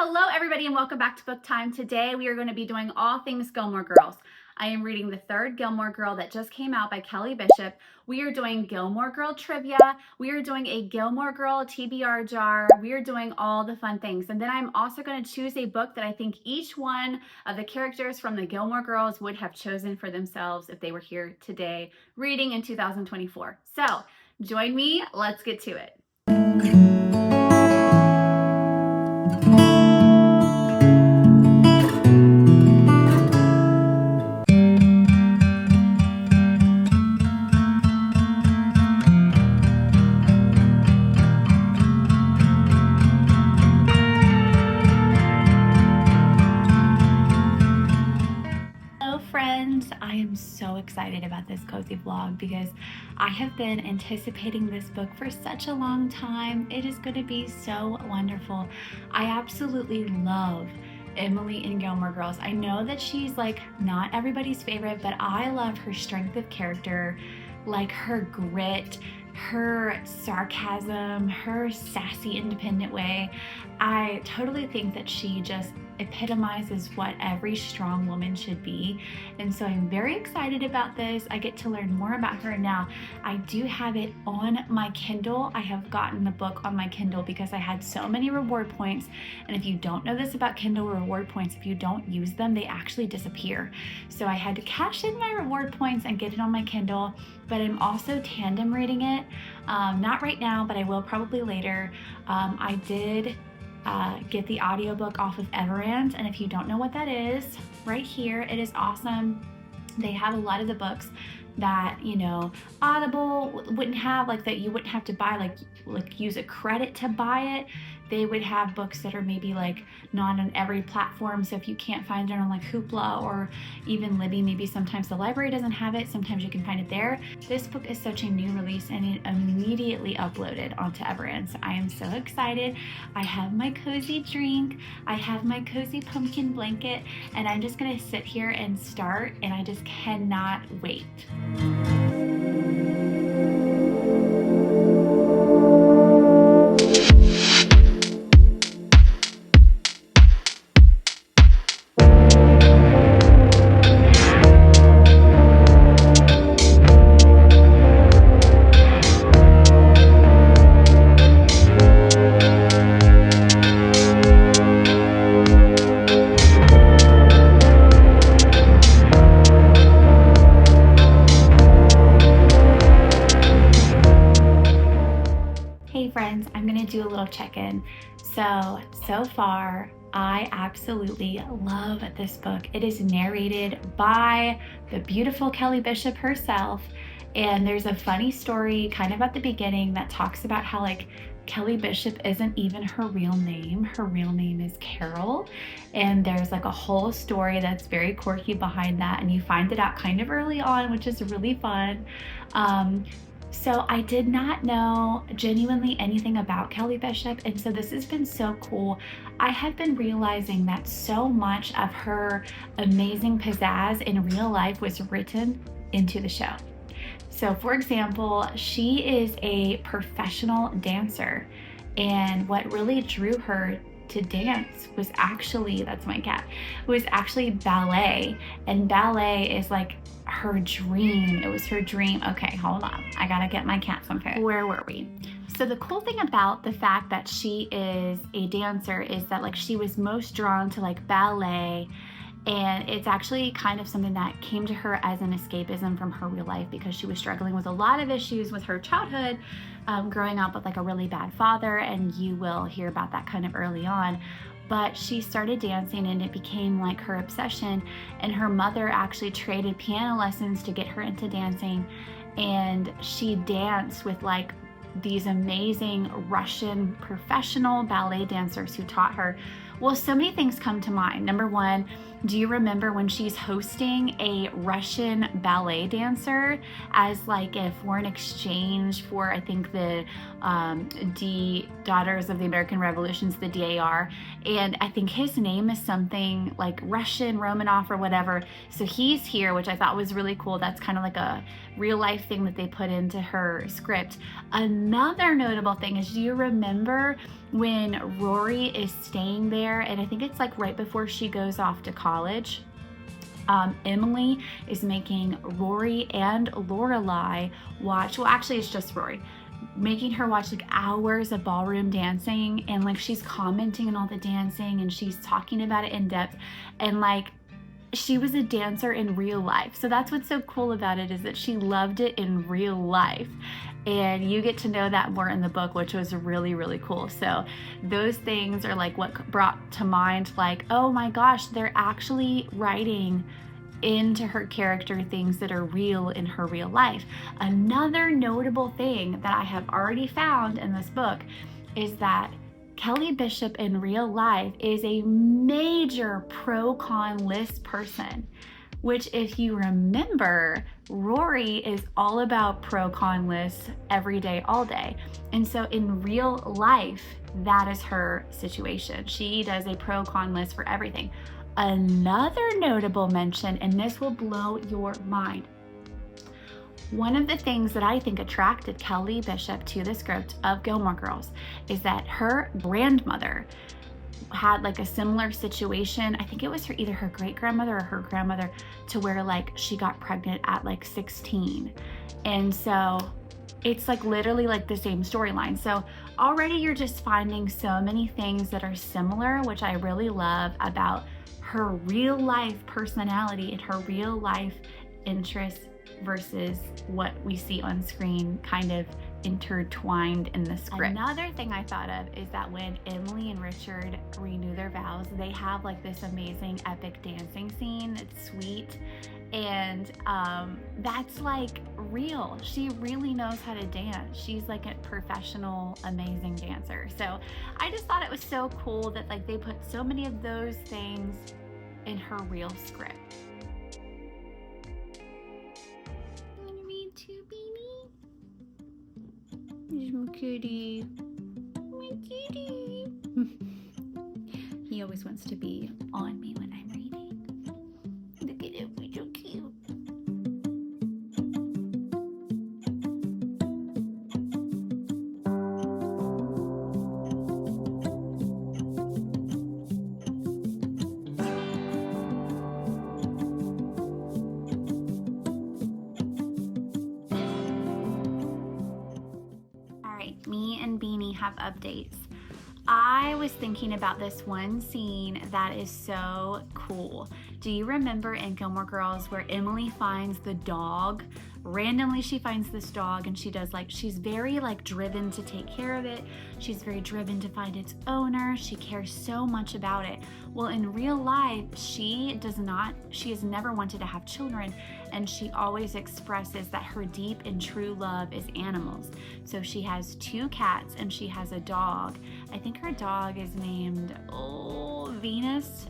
Hello everybody and welcome back to Book Time. Today we are going to be doing all things Gilmore Girls. I am reading The Third Gilmore Girl that just came out by Kelly Bishop. We are doing Gilmore Girl trivia. We are doing a Gilmore Girl TBR jar. We are doing all the fun things. And then I'm also going to choose a book that I think each one of the characters from the Gilmore Girls would have chosen for themselves if they were here today reading in 2024. So join me. Let's get to it. I am so excited about this cozy vlog because I have been anticipating this book for such a long time. It is going to be so wonderful. I absolutely love Emily in Gilmore Girls. I know that she's like not everybody's favorite, but I love her strength of character, like her grit, her sarcasm, her sassy, independent way. I totally think that she just epitomizes what every strong woman should be. And so I'm very excited about this. I get to learn more about her now. I do have it on my Kindle. I have gotten the book on my Kindle because I had so many reward points. And if you don't know this about Kindle reward points, if you don't use them, they actually disappear. So I had to cash in my reward points and get it on my Kindle. But I'm also tandem reading it. Not right now, but I will probably later. I did get the audiobook off of Everand, and if you don't know what that is, right here, it is awesome. They have a lot of the books that, you know, Audible wouldn't have, like that you wouldn't have to buy, like use a credit to buy it. They would have books that are maybe like not on every platform. So if you can't find it on like Hoopla or even Libby, maybe sometimes the library doesn't have it. Sometimes you can find it there. This book is such a new release and it immediately uploaded onto Everand. So I am so excited. I have my cozy drink. I have my cozy pumpkin blanket, and I'm just gonna sit here and start, and I just cannot wait. Friends, I'm gonna do a little check-in. So far, I absolutely love this book. It is narrated by the beautiful Kelly Bishop herself, and there's a funny story kind of at the beginning that talks about how like Kelly Bishop isn't even her real name. Her real name is Carol, and there's like a whole story that's very quirky behind that, and you find it out kind of early on, which is really fun. So I did not know genuinely anything about Kelly Bishop, and so this has been so cool. I have been realizing that so much of her amazing pizzazz in real life was written into the show. So for example, she is a professional dancer, and what really drew her to dance was actually, that's my cat, was actually ballet. And ballet is like her dream. It was her dream. Okay, hold on. I gotta get my cat some food. Where were we? So the cool thing about the fact that she is a dancer is that like she was most drawn to like ballet, and it's actually kind of something that came to her as an escapism from her real life because she was struggling with a lot of issues with her childhood, growing up with like a really bad father, and you will hear about that kind of early on. But she started dancing and it became like her obsession, and her mother actually traded piano lessons to get her into dancing, and she danced with like these amazing Russian professional ballet dancers who taught her. Well, so many things come to mind. Number one, do you remember when she's hosting a Russian ballet dancer as like a foreign exchange for, I think, the Daughters of the American Revolutions, the DAR, and I think his name is something like Russian, Romanov or whatever. So he's here, which I thought was really cool. That's kind of like a real life thing that they put into her script. Another notable thing is, do you remember when Rory is staying there, and I think it's like right before she goes off to college? Emily is making Rory and Lorelai watch, well actually it's just Rory, making her watch like hours of ballroom dancing, and like she's commenting on all the dancing and she's talking about it in depth, and like she was a dancer in real life. So that's what's so cool about it, is that she loved it in real life. And you get to know that more in the book, which was really, really cool. So those things are like what brought to mind, like, oh my gosh, they're actually writing into her character things that are real in her real life. Another notable thing that I have already found in this book is that Kelly Bishop in real life is a major pro-con list person, which, if you remember, Rory is all about pro-con lists every day, all day. And so in real life, that is her situation. She does a pro-con list for everything. Another notable mention, and this will blow your mind. One of the things that I think attracted Kelly Bishop to the script of Gilmore Girls is that her grandmother had like a similar situation. I think it was either her great grandmother or her grandmother, to where like she got pregnant at like 16. And so it's like literally like the same storyline. So already you're just finding so many things that are similar, which I really love about her real life personality and her real life interests versus what we see on screen kind of intertwined in the script. Another thing I thought of is that when Emily and Richard renew their vows, they have like this amazing epic dancing scene. It's sweet, and that's like real. She really knows how to dance. She's like a professional, amazing dancer. So I just thought it was so cool that like they put so many of those things in her real script. My kitty. My kitty. He always wants to be on me when I'm reading. Look at him, he's so cute. Me and Beanie have updates. I was thinking about this one scene that is so cool. Do you remember in Gilmore Girls where Emily finds the dog? Randomly she finds this dog, and she does like, she's very like driven to take care of it. She's very driven to find its owner. She cares so much about it. Well, in real life, she has never wanted to have children, and she always expresses that her deep and true love is animals. So she has 2 cats and she has a dog. I think her dog is named Venus,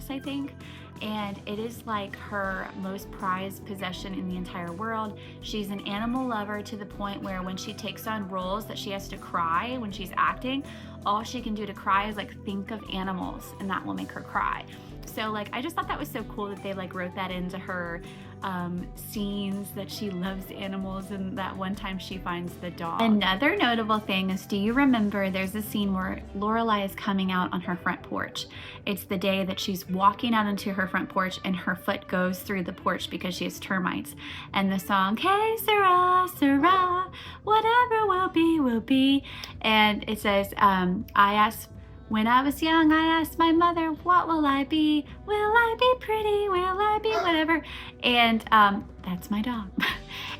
I think. And it is like her most prized possession in the entire world. She's an animal lover to the point where when she takes on roles that she has to cry when she's acting, all she can do to cry is like think of animals, and that will make her cry. So like I just thought that was so cool that they like wrote that into her scenes, that she loves animals, and that one time she finds the dog. Another notable thing is, do you remember there's a scene where Lorelai is coming out on her front porch? It's the day that she's walking out into her front porch and her foot goes through the porch because she has termites. And the song, "Hey Sarah, Sarah, whatever will be, will be." And it says, when I was young, I asked my mother, what will I be? Will I be pretty? Will I be whatever? And that's my dog.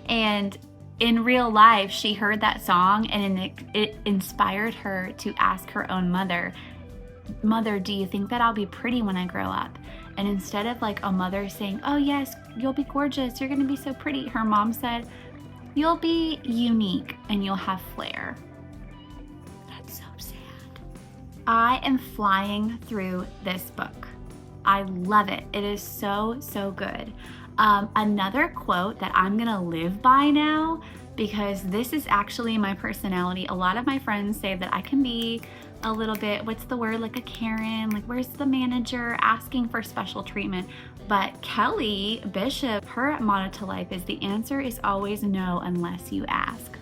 And in real life, she heard that song, and it inspired her to ask her own mother, "Mother, do you think that I'll be pretty when I grow up?" And instead of like a mother saying, "Oh yes, you'll be gorgeous, you're gonna be so pretty," her mom said, "You'll be unique and you'll have flair." I am flying through this book. I love it. It is so, so good. Another quote that I'm gonna live by now, because this is actually my personality. A lot of my friends say that I can be a little bit, what's the word, like a Karen, like where's the manager, asking for special treatment. But Kelly Bishop, her motto to life is, the answer is always no unless you ask.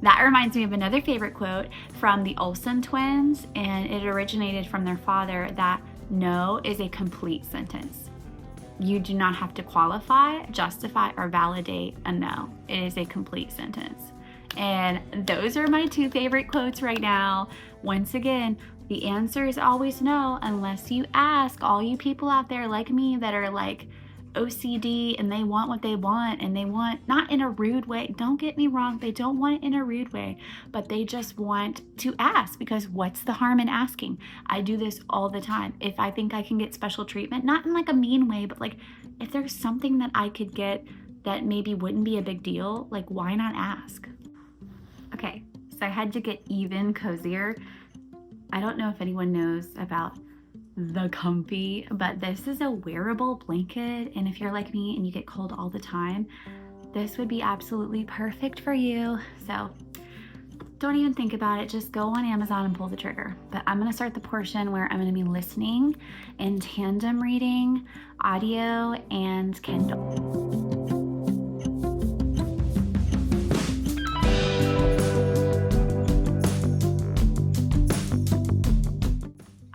That reminds me of another favorite quote from the Olsen twins, and it originated from their father, that no is a complete sentence. You do not have to qualify, justify, or validate a no. It is a complete sentence. And those are my two favorite quotes right now. Once again, the answer is always no, unless you ask. All you people out there like me that are like OCD and they want what they want, and they want, not in a rude way, don't get me wrong, they don't want it in a rude way, but they just want to ask, because what's the harm in asking? I do this all the time. If I think I can get special treatment, not in like a mean way, but like if there's something that I could get that maybe wouldn't be a big deal, like why not ask? Okay, so I had to get even cozier. I don't know if anyone knows about the Comfy, but this is a wearable blanket, and if you're like me and you get cold all the time, this would be absolutely perfect for you. So don't even think about it, just go on Amazon and pull the trigger. But I'm going to start the portion where I'm going to be listening and tandem reading audio and Kindle.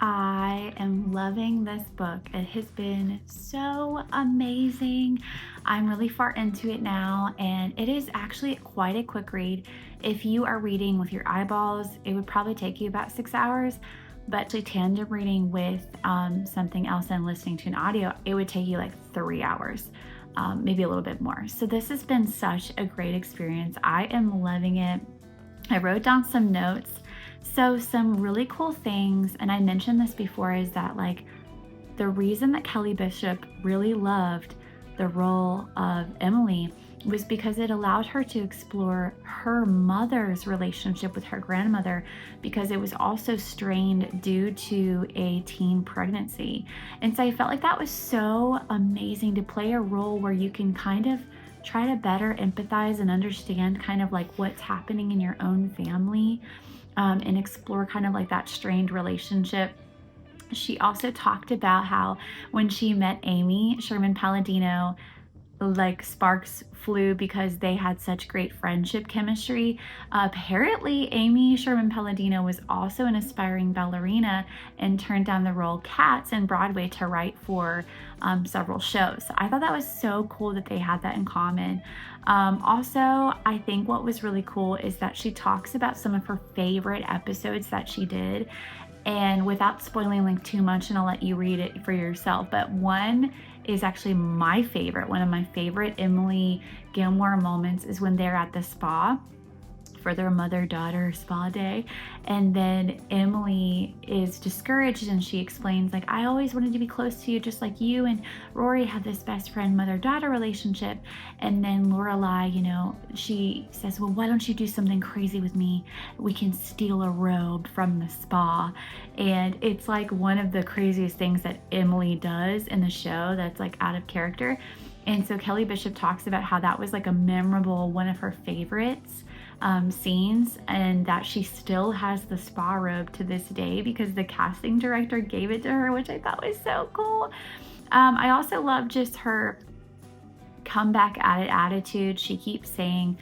I am loving this book. It has been so amazing. I'm really far into it now, and it is actually quite a quick read. If you are reading with your eyeballs, it would probably take you about 6 hours, but to tandem reading with something else and listening to an audio, it would take you like 3 hours, maybe a little bit more. So this has been such a great experience. I am loving it. I wrote down some notes. So some really cool things, and I mentioned this before, is that like the reason that Kelly Bishop really loved the role of Emily was because it allowed her to explore her mother's relationship with her grandmother, because it was also strained due to a teen pregnancy. And so I felt like that was so amazing, to play a role where you can kind of try to better empathize and understand kind of like what's happening in your own family. And explore kind of like that strained relationship. She also talked about how when she met Amy Sherman Palladino, like sparks flew because they had such great friendship chemistry. Apparently, Amy Sherman Palladino was also an aspiring ballerina and turned down the role Cats in Broadway to write for several shows. So I thought that was so cool that they had that in common. Also, I think what was really cool is that she talks about some of her favorite episodes that she did. And without spoiling like too much, and I'll let you read it for yourself, but one is actually my favorite. One of my favorite Emily Gilmore moments is when they're at the spa for their mother-daughter spa day, and then Emily is discouraged and she explains like, I always wanted to be close to you just like you and Rory have this best friend mother-daughter relationship. And then Lorelai, you know, she says, well, why don't you do something crazy with me? We can steal a robe from the spa. And it's like one of the craziest things that Emily does in the show that's like out of character. And so Kelly Bishop talks about how that was like a memorable, one of her favorites scenes, and that she still has the spa robe to this day because the casting director gave it to her, which I thought was so cool. I also love just her comeback at it attitude. She keeps saying,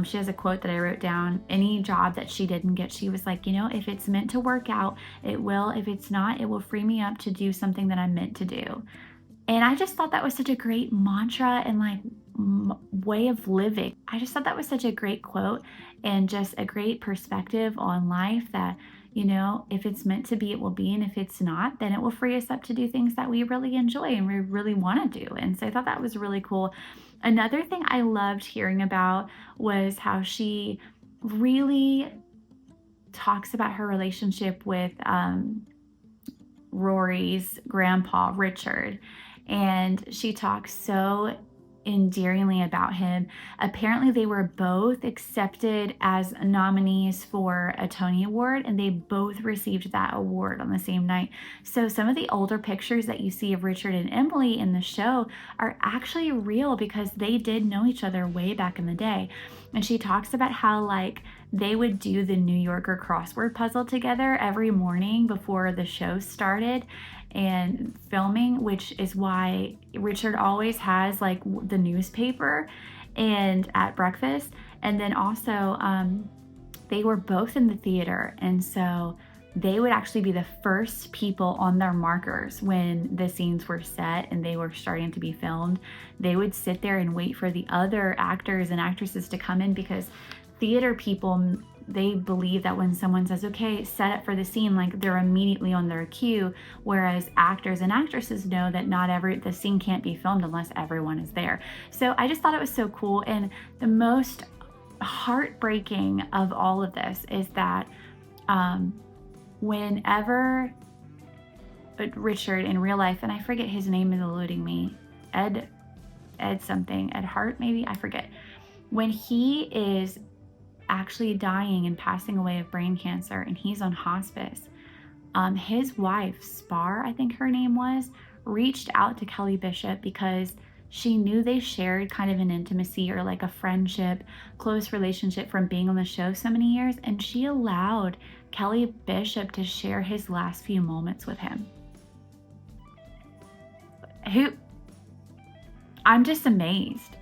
she has a quote that I wrote down, any job that she didn't get, she was like, you know, if it's meant to work out, it will. If it's not, it will free me up to do something that I'm meant to do. And I just thought that was such a great mantra and like way of living. I just thought that was such a great quote and just a great perspective on life, that, you know, if it's meant to be, it will be. And if it's not, then it will free us up to do things that we really enjoy and we really want to do. And so I thought that was really cool. Another thing I loved hearing about was how she really talks about her relationship with Rory's grandpa, Richard. And she talks so endearingly about him. Apparently they were both accepted as nominees for a Tony Award, and they both received that award on the same night. So some of the older pictures that you see of Richard and Emily in the show are actually real because they did know each other way back in the day. And she talks about how like they would do the New Yorker crossword puzzle together every morning before the show started and filming, which is why Richard always has like the newspaper and at breakfast. And then also they were both in the theater, and so they would actually be the first people on their markers when the scenes were set and they were starting to be filmed. They would sit there and wait for the other actors and actresses to come in, because theater people, they believe that when someone says, okay, set up for the scene, like they're immediately on their cue, whereas actors and actresses know that the scene can't be filmed unless everyone is there. So I just thought it was so cool. And the most heartbreaking of all of this is that whenever Richard in real life, and I forget his name is eluding me, Ed Hart maybe, I forget, when he is actually dying and passing away of brain cancer and he's on hospice, his wife, Spar, I think her name was, reached out to Kelly Bishop because she knew they shared kind of an intimacy or like a friendship, close relationship from being on the show so many years, and she allowed Kelly Bishop to share his last few moments with him. I'm just amazed.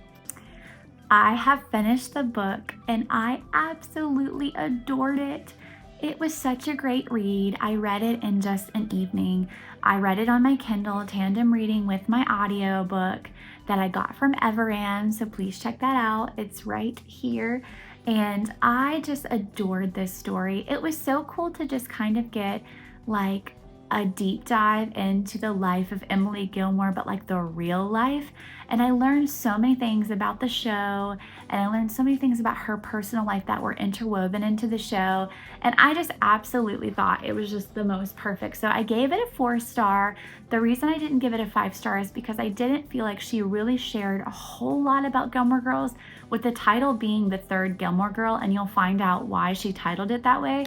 I have finished the book and I absolutely adored it. It was such a great read. I read it in just an evening. I read it on my Kindle tandem reading with my audiobook that I got from Everand, so please check that out. It's right here. And I just adored this story. It was so cool to just kind of get like a deep dive into the life of Emily Gilmore, but like the real life. And I learned so many things about the show, and I learned so many things about her personal life that were interwoven into the show. And I just absolutely thought it was just the most perfect. So I gave it a 4-star. The reason I didn't give it a 5-star is because I didn't feel like she really shared a whole lot about Gilmore Girls, with the title being The Third Gilmore Girl, and you'll find out why she titled it that way.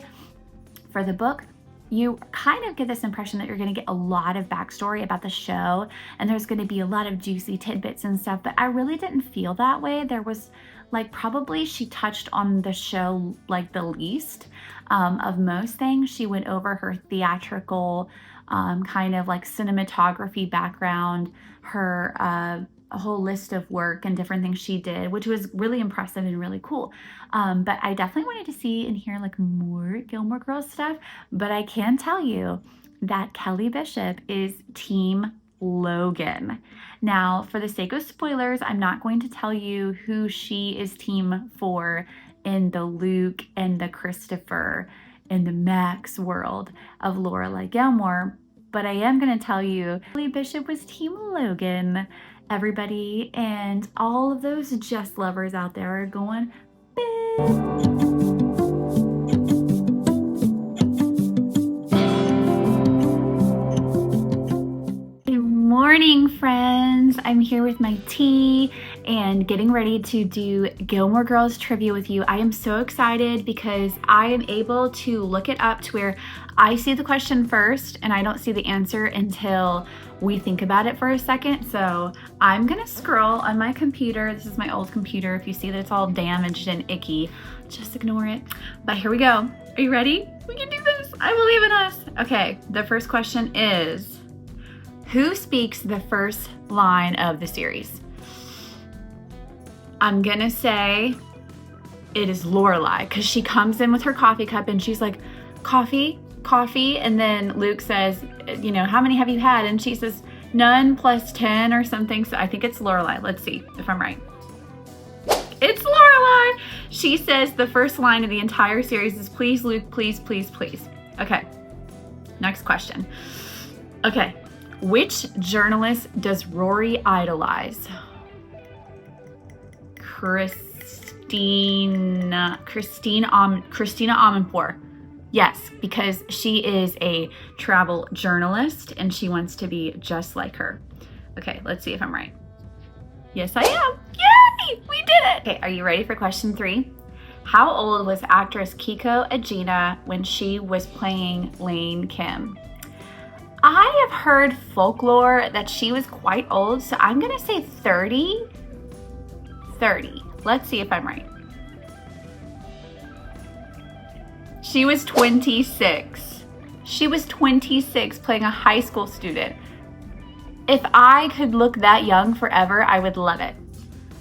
For the book, you kind of get this impression that you're going to get a lot of backstory about the show, and there's going to be a lot of juicy tidbits and stuff, but I really didn't feel that way. There was like, probably she touched on the show like the least of most things. She went over her theatrical kind of like cinematography background, her a whole list of work and different things she did, which was really impressive and really cool. But I definitely wanted to see and hear like more Gilmore Girls stuff. But I can tell you that Kelly Bishop is Team Logan. Now, for the sake of spoilers, I'm not going to tell you who she is team for in the Luke and the Christopher and the Max world of Lorelai Gilmore, but I am going to tell you Kelly Bishop was Team Logan, everybody, and all of those Jess lovers out there are going, Good morning, friends. I'm here with my tea and getting ready to do Gilmore Girls trivia with you. I am so excited because I am able to look it up to where I see the question first and I don't see the answer until we think about it for a second. So I'm gonna scroll on my computer. This is my old computer. If you see that it's all damaged and icky, just ignore it. But here we go. Are you ready? We can do this. I believe in us. Okay, the first question is, who speaks the first line of the series? I'm gonna say it is Lorelai, because she comes in with her coffee cup and she's like, coffee, coffee. And then Luke says, you know, how many have you had? And she says, none plus 10 or something. So I think it's Lorelai. Let's see if I'm right. It's Lorelai. She says the first line of the entire series is, please, Luke, please, please, please. Okay, next question. Okay, which journalist does Rory idolize? Christina Amanpour. Yes, because she is a travel journalist and she wants to be just like her. Okay, let's see if I'm right. Yes, I am. Yay! We did it! Okay, are you ready for question 3? How old was actress Kiko Agena when she was playing Lane Kim? I have heard folklore that she was quite old, so I'm gonna say 30. 30. Let's see if I'm right. She was 26. She was 26 playing a high school student. If I could look that young forever, I would love it.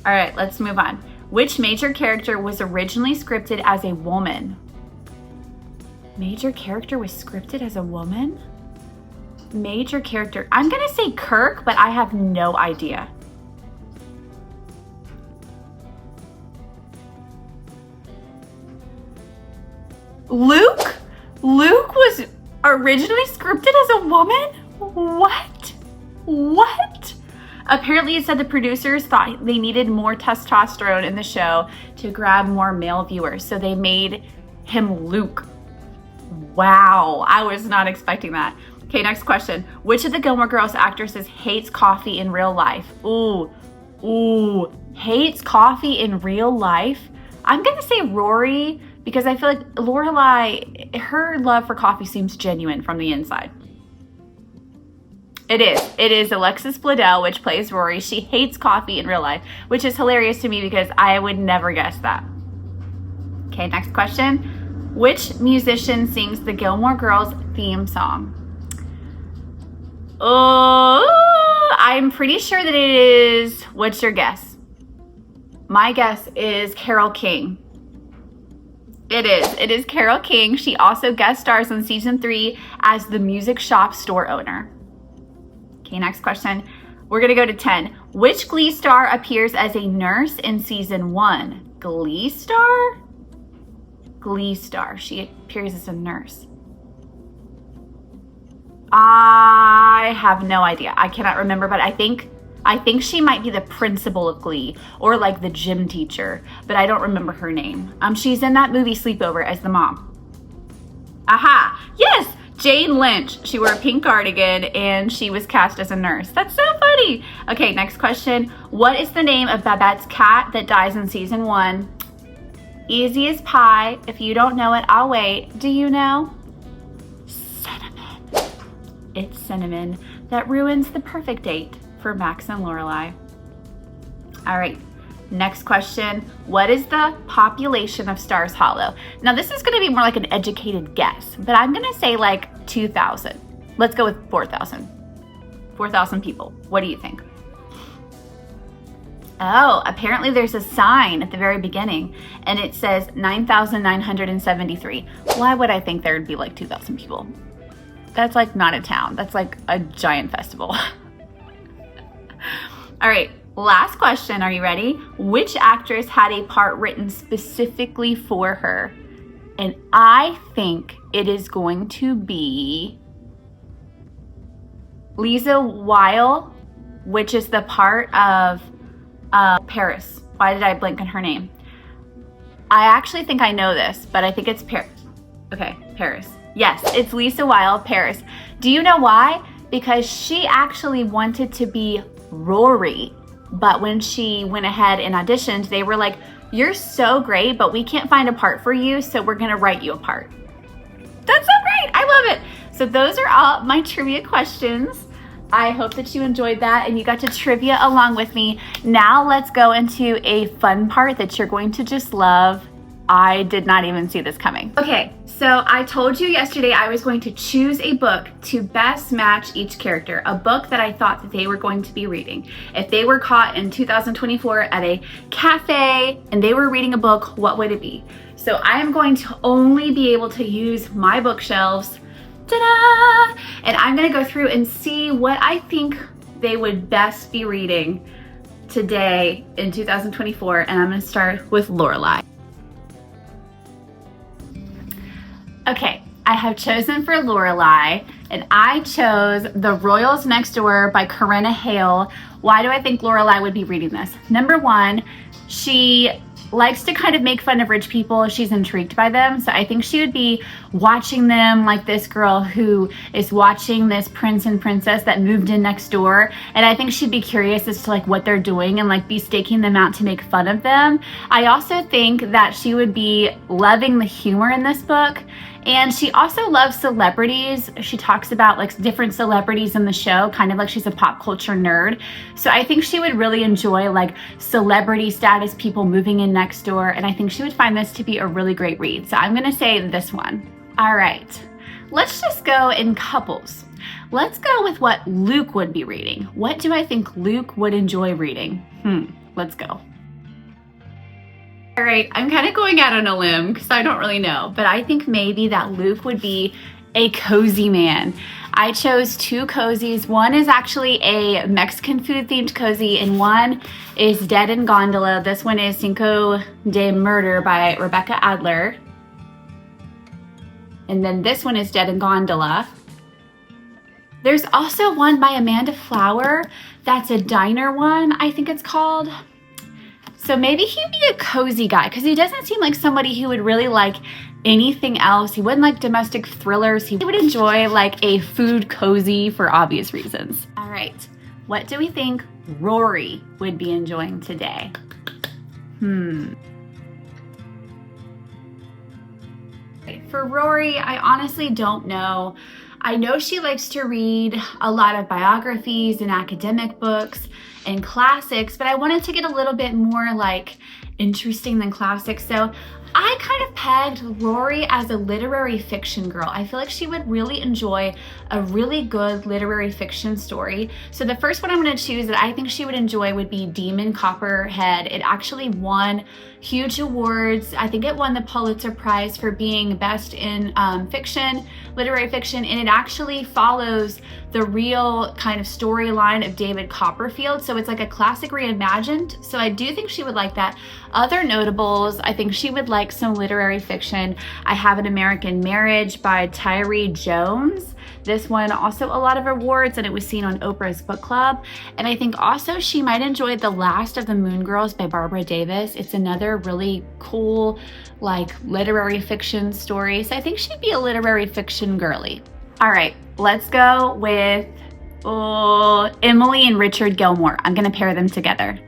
All right, let's move on. Which major character was originally scripted as a woman? Major character was scripted as a woman? Major character. I'm gonna say Kirk, but I have no idea. Luke? Luke was originally scripted as a woman? What? What? Apparently it said the producers thought they needed more testosterone in the show to grab more male viewers, so they made him Luke. Wow, I was not expecting that. Okay, next question. Which of the Gilmore Girls actresses hates coffee in real life? Ooh, hates coffee in real life? I'm gonna say Rory, because I feel like Lorelai, her love for coffee seems genuine from the inside. It is Alexis Bledel, which plays Rory. She hates coffee in real life, which is hilarious to me because I would never guess that. Okay, next question. Which musician sings the Gilmore Girls theme song? Oh, I'm pretty sure that it is, what's your guess? My guess is Carole King. It is Carole King. She also guest stars in season 3 as the music shop store owner. Okay, next question. We're gonna go to 10. Which Glee star appears as a nurse in season 1? Glee star? Glee star. She appears as a nurse. I have no idea. I cannot remember, but I think she might be the principal of Glee or like the gym teacher, but I don't remember her name. She's in that movie Sleepover as the mom. Aha! Yes! Jane Lynch. She wore a pink cardigan and she was cast as a nurse. That's so funny. Okay, next question. What is the name of Babette's cat that dies in season 1? Easy as pie. If you don't know it, I'll wait. Do you know? Cinnamon. It's Cinnamon that ruins the perfect date for Max and Lorelai. All right, next question. What is the population of Stars Hollow? Now this is gonna be more like an educated guess, but I'm gonna say like 2,000. Let's go with 4,000. 4,000 people. What do you think? Oh, apparently there's a sign at the very beginning and it says 9,973. Why would I think there would be like 2,000 people? That's like not a town. That's like a giant festival. All right, last question. Are you ready? Which actress had a part written specifically for her? And I think it is going to be Lisa Weil, which is the part of Paris. Why did I blank on her name? I actually think I know this, but I think it's Paris. Okay, Paris. Yes, it's Lisa Weil, Paris. Do you know why? Because she actually wanted to be Rory, but when she went ahead and auditioned, they were like, you're so great, but we can't find a part for you, so we're gonna write you a part. That's so great, I love it. So those are all my trivia questions. I hope that you enjoyed that and you got to trivia along with me. Now let's go into a fun part that you're going to just love. I did not even see this coming. Okay, so I told you yesterday I was going to choose a book to best match each character, a book that I thought that they were going to be reading. If they were caught in 2024 at a cafe and they were reading a book, what would it be? So I am going to only be able to use my bookshelves, ta-da! And I'm gonna go through and see what I think they would best be reading today in 2024, and I'm gonna start with Lorelai. Okay, I have chosen for Lorelai, and I chose The Royals Next Door by Corinna Hale. Why do I think Lorelai would be reading this? Number one, she likes to kind of make fun of rich people. She's intrigued by them. So I think she would be watching them like this girl who is watching this prince and princess that moved in next door. And I think she'd be curious as to like what they're doing and like be staking them out to make fun of them. I also think that she would be loving the humor in this book. And she also loves celebrities. She talks about like different celebrities in the show, kind of like she's a pop culture nerd. So I think she would really enjoy like celebrity status people moving in next door. And I think she would find this to be a really great read. So I'm gonna say this one. All right, let's just go in couples. Let's go with what Luke would be reading. What do I think Luke would enjoy reading? Let's go. All right, I'm kind of going out on a limb because I don't really know, but I think maybe that Luke would be a cozy man. I chose two cozies. One is actually a Mexican food themed cozy and one is Dead in Gondola. This one is Cinco de Murder by Rebecca Adler. And then this one is Dead in Gondola. There's also one by Amanda Flower. That's a diner one, I think it's called. So maybe he'd be a cozy guy because he doesn't seem like somebody who would really like anything else. He wouldn't like domestic thrillers. He would enjoy like a food cozy for obvious reasons. All right, what do we think Rory would be enjoying today? For Rory, I honestly don't know. I know she likes to read a lot of biographies and academic books and classics, but I wanted to get a little bit more like interesting than classics. So I kind of pegged Rory as a literary fiction girl. I feel like she would really enjoy a really good literary fiction story. So the first one I'm going to choose that I think she would enjoy would be Demon Copperhead. It actually won huge awards. I think it won the Pulitzer Prize for being best in fiction, literary fiction, and it actually follows the real kind of storyline of David Copperfield. So it's like a classic reimagined. So I do think she would like that. Other notables, I think she would like some literary fiction. I Have an American Marriage by Tyree Jones. This won also a lot of awards and it was seen on Oprah's book club. And I think also she might enjoy The Last of the Moon Girls by Barbara Davis. It's another really cool like literary fiction story. So I think she'd be a literary fiction girly. All right, let's go with Emily and Richard Gilmore. I'm gonna pair them together.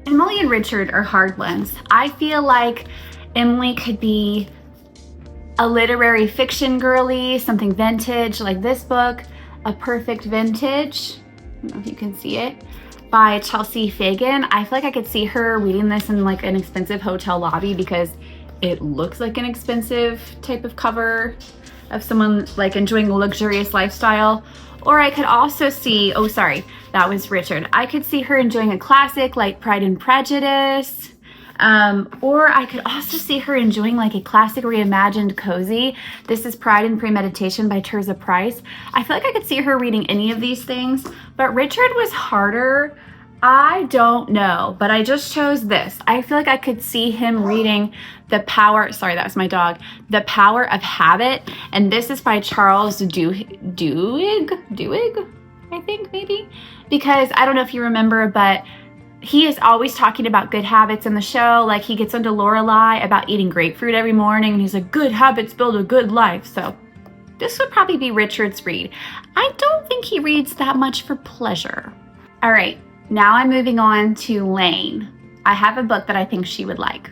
Emily and Richard are hard ones. I feel like Emily could be a literary fiction girly, something vintage like this book, A Perfect Vintage. I don't know if you can see it, by Chelsea Fagan. I feel like I could see her reading this in like an expensive hotel lobby because it looks like an expensive type of cover of someone like enjoying a luxurious lifestyle. Or I could also see, oh sorry, that was Richard. I could see her enjoying a classic like Pride and Prejudice. Or I could also see her enjoying like a classic reimagined cozy. This is Pride and Premeditation by Tirzah Price. I feel like I could see her reading any of these things, but Richard was harder. I don't know, but I just chose this. I feel like I could see him reading The Power, sorry, that was my dog, The Power of Habit. And this is by Charles Duhigg, I think maybe, because I don't know if you remember, but he is always talking about good habits in the show. Like he gets into Lorelai about eating grapefruit every morning and he's like, good habits build a good life. So this would probably be Richard's read. I don't think he reads that much for pleasure. All right, now I'm moving on to Lane. I have a book that I think she would like.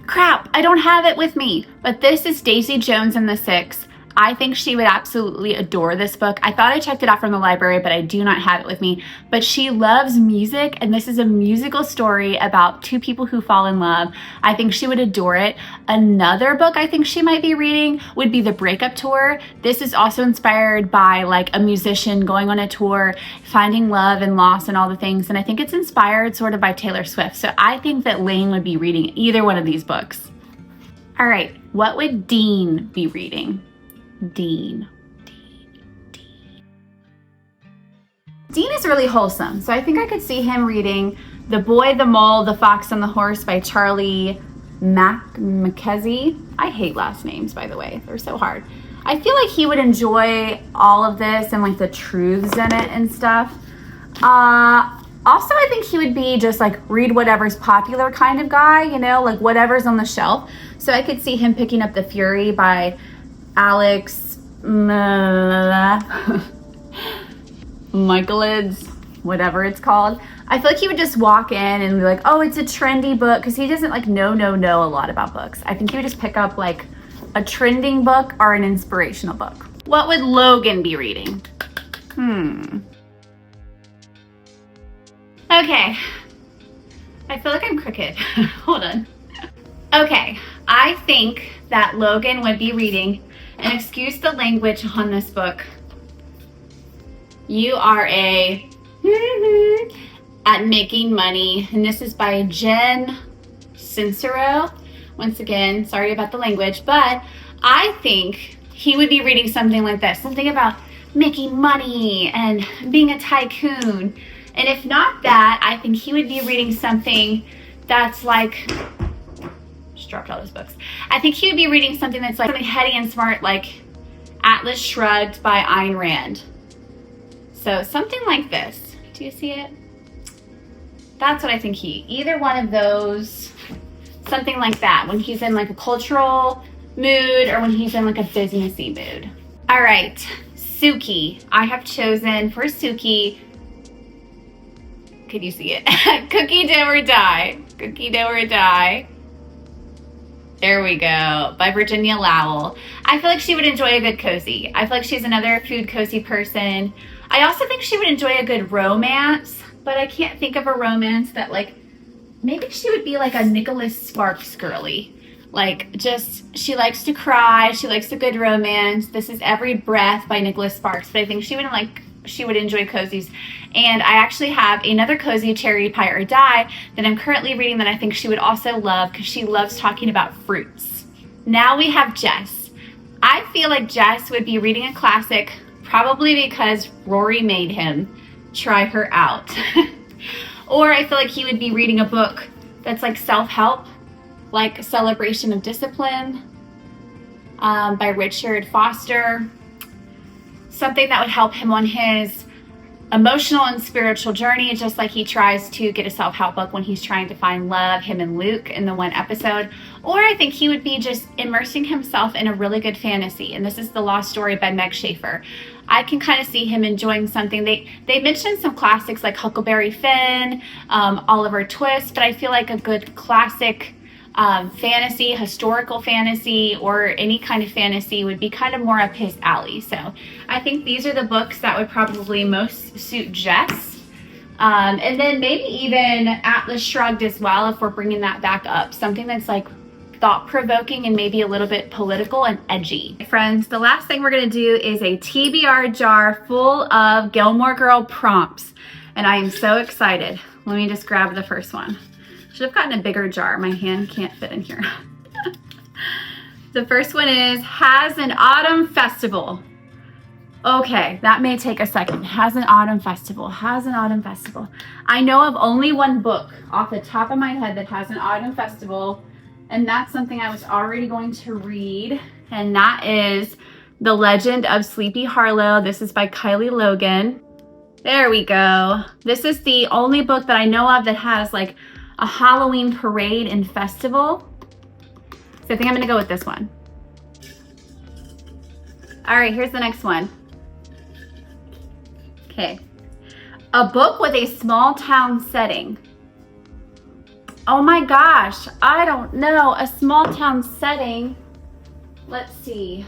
Crap, I don't have it with me, but this is Daisy Jones and the Six. I think she would absolutely adore this book. I thought I checked it out from the library, but I do not have it with me. But she loves music, and this is a musical story about two people who fall in love. I think she would adore it. Another book I think she might be reading would be The Breakup Tour. This is also inspired by like a musician going on a tour, finding love and loss and all the things. And I think it's inspired sort of by Taylor Swift. So I think that Lane would be reading either one of these books. All right, what would Dean be reading? Dean is really wholesome, so I think I could see him reading The Boy, the Mole, the Fox, and the Horse by Charlie Mackesy. I hate last names, by the way, they're so hard. I feel like he would enjoy all of this and like the truths in it and stuff. Also, I think he would be just like read whatever's popular kind of guy, you know, like whatever's on the shelf. So I could see him picking up The Fury by Alex Michaelids, whatever it's called. I feel like he would just walk in and be like, oh, it's a trendy book, because he doesn't like know a lot about books. I think he would just pick up like a trending book or an inspirational book. What would Logan be reading? Okay, I feel like I'm crooked. Hold on. Okay, I think that Logan would be reading, and excuse the language on this book, You Are a at Making Money, and this is by Jen sincero. Once again, sorry about the language, but I think he would be reading something like this, something about making money and being a tycoon. And if not that, I think he would be reading something that's like, just dropped all those books. I think he would be reading something that's like something heady and smart, like Atlas Shrugged by Ayn Rand. So something like this. Do you see it? That's what I think either one of those, something like that, when he's in like a cultural mood or when he's in like a businessy mood. All right, Suki. I have chosen for Suki, could you see it? Cookie Dough or Die. Cookie Dough or Die. There we go, by Virginia Lowell. I feel like she would enjoy a good cozy. I feel like she's another food cozy person. I also think she would enjoy a good romance, but I can't think of a romance that, like, maybe she would be like a Nicholas Sparks girly. Like, just, she likes to cry, she likes a good romance. This is Every Breath by Nicholas Sparks, but I think she would enjoy cozies. And I actually have another cozy, Cherry Pie or Die, that I'm currently reading that I think she would also love because she loves talking about fruits. Now we have Jess. I feel like Jess would be reading a classic, probably because Rory made him try her out. Or I feel like he would be reading a book that's like self-help, like Celebration of Discipline by Richard Foster. Something that would help him on his emotional and spiritual journey, just like he tries to get a self-help book when he's trying to find love, him and Luke in the one episode. Or I think he would be just immersing himself in a really good fantasy. And this is The Lost Story by Meg Schaefer. I can kind of see him enjoying something. They mentioned some classics like Huckleberry Finn, Oliver Twist, but I feel like a good classic fantasy, historical fantasy, or any kind of fantasy would be kind of more up his alley. So I think these are the books that would probably most suit Jess. And then maybe even Atlas Shrugged as well, if we're bringing that back up. Something that's like thought-provoking and maybe a little bit political and edgy. Friends, the last thing we're gonna do is a TBR jar full of Gilmore Girl prompts. And I am so excited. Let me just grab the first one. Should have gotten a bigger jar. My hand can't fit in here. The first one is, has an autumn festival. Okay, that may take a second. Has an autumn festival. Has an autumn festival. I know of only one book off the top of my head that has an autumn festival, and that's something I was already going to read, and that is The Legend of Sleepy Harlow. This is by Kylie Logan. There we go. This is the only book that I know of that has like a Halloween parade and festival. So I think I'm gonna go with this one. All right, here's the next one. Okay. A book with a small town setting. Oh my gosh, I don't know. A small town setting. Let's see.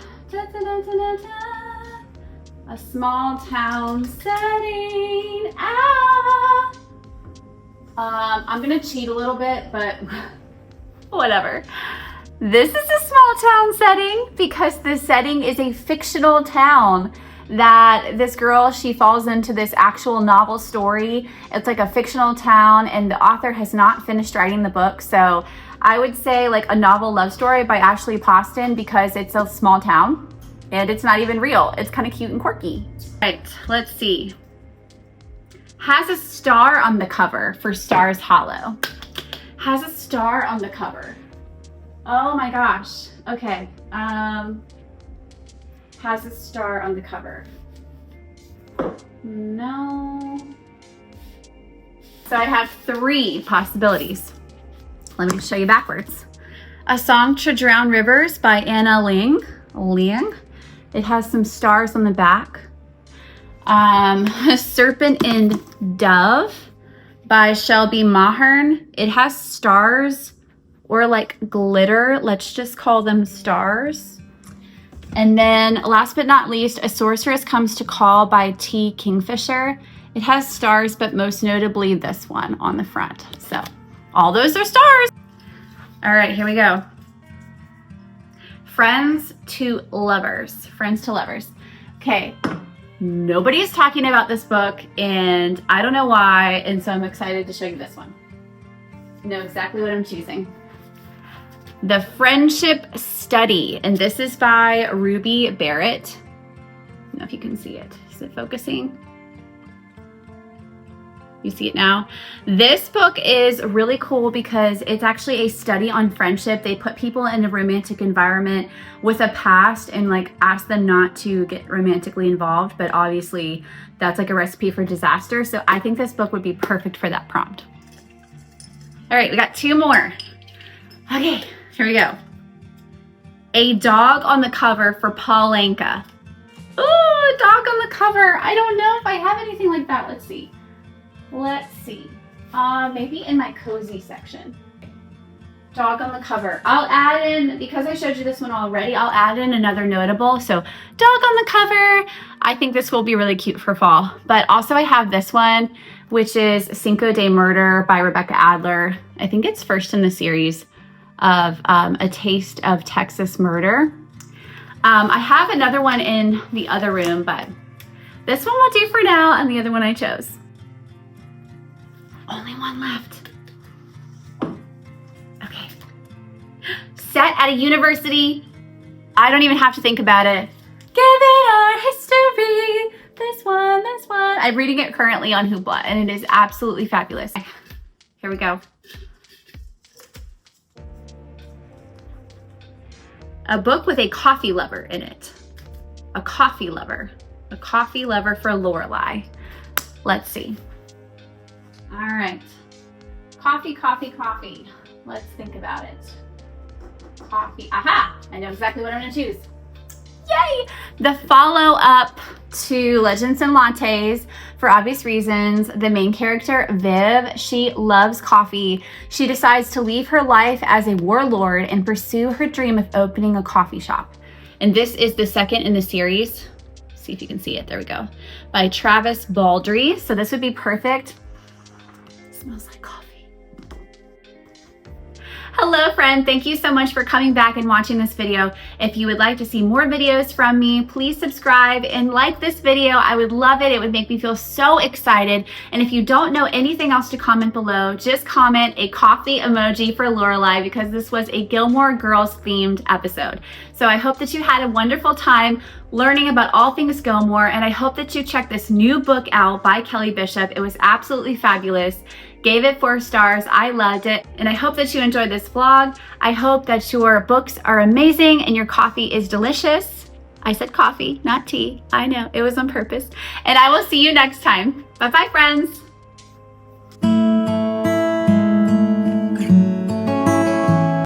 A small town setting. I'm gonna cheat a little bit, but whatever. This is a small town setting because the setting is a fictional town that this girl, she falls into this actual novel story. It's like a fictional town and the author has not finished writing the book. So I would say like a novel love story by Ashley Poston because it's a small town and it's not even real. It's kind of cute and quirky. Right, let's see. Has a star on the cover for Stars Hollow. Has a star on the cover. Oh my gosh. Okay. Has a star on the cover. No. So I have 3 possibilities. Let me show you backwards. A Song to Drown Rivers by Anna Ling. It has some stars on the back. Serpent and Dove by Shelby Mahern. It has stars or like glitter. Let's just call them stars. And then last but not least, A Sorceress Comes to Call by T. Kingfisher. It has stars, but most notably this one on the front. So all those are stars. All right, here we go. Friends to Lovers. Friends to Lovers. Okay. Nobody is talking about this book and I don't know why, and so I'm excited to show you this one. You know exactly what I'm choosing. The Friendship Study, and this is by Ruby Barrett. I don't know if you can see it. Is it focusing? You see it now? This book is really cool because it's actually a study on friendship. They put people in a romantic environment with a past and like ask them not to get romantically involved, but obviously that's like a recipe for disaster. So I think this book would be perfect for that prompt. All right, we got 2 more. Okay, here we go. A Dog on the Cover for Paul Anka. Ooh, a dog on the cover. I don't know if I have anything like that. Let's see. Maybe in my cozy section. Dog on the cover. I'll add in, because I showed you this one already, I'll add in another notable. So dog on the cover. I think this will be really cute for fall. But also I have this one, which is Cinco de Murder by Rebecca Adler. I think it's first in the series of A Taste of Texas Murder. I have another one in the other room, but this one will do for now, and the other one I chose. Only one left. Okay. Set at a university. I don't even have to think about it. Give it our history. This one. I'm reading it currently on Hoopla, and it is absolutely fabulous. Here we go. A book with a coffee lover in it. A coffee lover. A coffee lover for Lorelai. Let's see. All right. Coffee. Let's think about it. Coffee. Aha! I know exactly what I'm gonna choose. Yay! The follow-up to Legends and Lattes, for obvious reasons. The main character, Viv, she loves coffee. She decides to leave her life as a warlord and pursue her dream of opening a coffee shop. And this is the second in the series. See if you can see it. There we go. By Travis Baldry. So this would be perfect. It smells like coffee. Hello friend, thank you so much for coming back and watching this video. If you would like to see more videos from me, please subscribe and like this video. I would love it. It would make me feel so excited. And if you don't know anything else to comment below, just comment a coffee emoji for Lorelai, because this was a Gilmore Girls themed episode. So I hope that you had a wonderful time learning about all things Gilmore, and I hope that you check this new book out by Kelly Bishop. It was absolutely fabulous. Gave it 4 stars. I loved it. And I hope that you enjoyed this vlog. I hope that your books are amazing and your coffee is delicious. I said coffee, not tea. I know, it was on purpose. And I will see you next time. Bye-bye, friends.